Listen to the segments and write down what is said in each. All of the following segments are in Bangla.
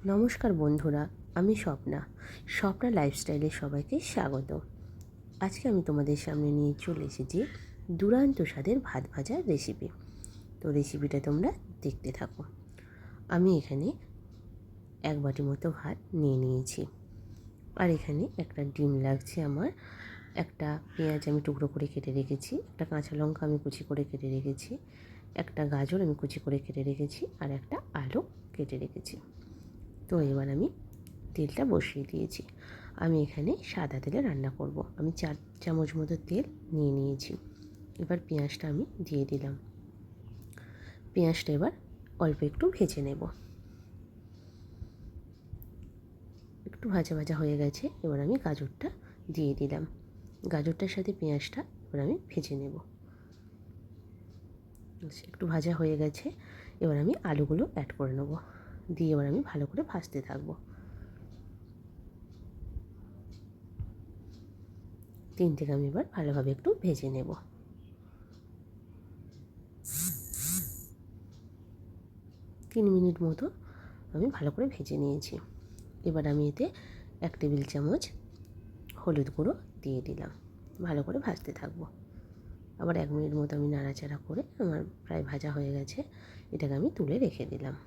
নমস্কার বন্ধুরা, আমি স্বপ্না লাইফস্টাইলে সবাইকে স্বাগত। আজকে আমি তোমাদের সামনে নিয়ে চলে এসেছি দুর্দান্ত স্বাদের ভাত ভাজার রেসিপি। তো রেসিপিটা তোমরা দেখতে থাকো। আমি এখানে 1 বাটি মতো ভাত নিয়ে নিয়েছি, আর এখানে একটা ডিম লাগছে আমার, একটা পেঁয়াজ আমি টুকরো করে কেটে রেখেছি, একটা কাঁচা লঙ্কা আমি কুচি করে কেটে রেখেছি, একটা গাজর আমি কুচি করে কেটে রেখেছি, আর একটা আলু কেটে রেখেছি। তো এবার আমি তেলটা বসিয়ে দিয়েছি। আমি এখানে সাদা তেলে রান্না করব। আমি 4 চামচ মতো তেল নিয়ে নিয়েছি। এবার পেঁয়াজটা আমি দিয়ে দিলাম। পেঁয়াজটা এবার অল্প একটু ভেজে নেব। একটু ভাজা ভাজা হয়ে গেছে, এবার আমি গাজরটা দিয়ে দিলাম। গাজরটার সাথে পেঁয়াজটা এবার আমি ভেজে নেব। একটু ভাজা হয়ে গেছে, এবার আমি আলুগুলো অ্যাড করে নেব। দিয়ে এবার আমি ভালো করে ভাজতে থাকবো। 3 থেকে আমি এবার ভালোভাবে একটু ভেজে নেব। 3 মিনিট মতো আমি ভালো করে ভেজে নিয়েছি। এবার আমি এতে 1 টেবিল চামচ হলুদ গুঁড়ো দিয়ে দিলাম। ভালো করে ভাজতে থাকবো। আবার 1 মিনিট মতো আমি নাড়াচাড়া করে আমার প্রায় ভাজা হয়ে গেছে। এটাকে আমি তুলে রেখে দিলাম।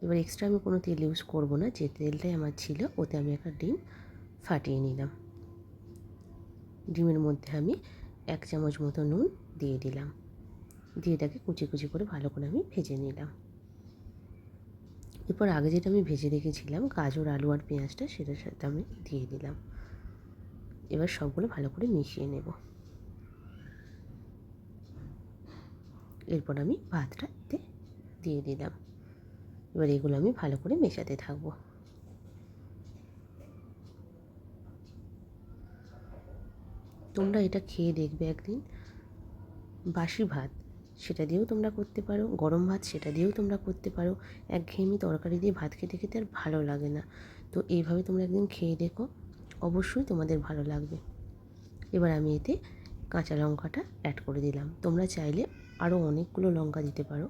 এবার এক্সট্রা আমি কোনো তেল ইউজ করব না, যে তেলটাই আমার ছিল ওতে আমি একটা ডিম ফাটিয়ে নিলাম। ডিমের মধ্যে আমি 1 চামচ মতো নুন দিয়ে দিলাম। দিয়ে এটাকে কুচি কুচি করে ভালো করে আমি ভেজে নিলাম। এরপর আগে যেটা আমি ভেজে রেখেছিলাম গাজর, আলু আর পেঁয়াজটা, সেটার সাথে আমি দিয়ে দিলাম। এবার সবগুলো ভালো করে মিশিয়ে নেব। এরপর আমি ভাতটা এতে দিয়ে দিলাম। এবার এগুলো আমি ভালো করে মেশাতে থাকবো। তোমরা এটা খেয়ে দেখবে একদিন। বাসি ভাত সেটা দিয়েও তোমরা করতে পারো, গরম ভাত সেটা দিয়েও তোমরা করতে পারো। একঘেয়েমি তরকারি দিয়ে ভাত খেতে খেতে আর ভালো লাগে না। তো এইভাবে তোমরা একদিন খেয়ে দেখো, অবশ্যই তোমাদের ভালো লাগবে। এবার আমি এতে কাঁচা লঙ্কাটা অ্যাড করে দিলাম। তোমরা চাইলে আরও অনেকগুলো লঙ্কা দিতে পারো।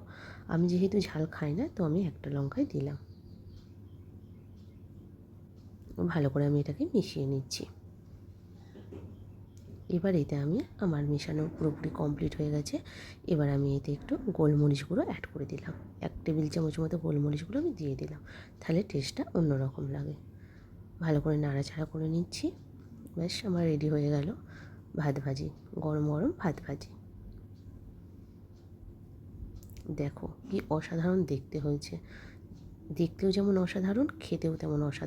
আমি যেহেতু ঝাল খাই না, তো আমি একটা লঙ্কাই দিলাম। ভালো করে আমি এটাকে মিশিয়ে নিচ্ছি। এবার এতে আমি আমার মেশানো পুরোপুরি কমপ্লিট হয়ে গেছে। এবার আমি এতে একটু গোলমরিচ গুঁড়ো অ্যাড করে দিলাম। 1 টেবিল চামচ মতো গোলমরিচ গুঁড়ো আমি দিয়ে দিলাম, তাহলে টেস্টটা অন্যরকম লাগে। ভালো করে নাড়াচাড়া করে নিচ্ছি। ব্যাস, আমার রেডি হয়ে গেল ভাত ভাজি, গরম গরম ভাত ভাজি। দেখো কি অসাধারণ দেখতে হয়েছে। দেখতেও যেমন অসাধারণ, খেতেও তেমন অসাধারণ।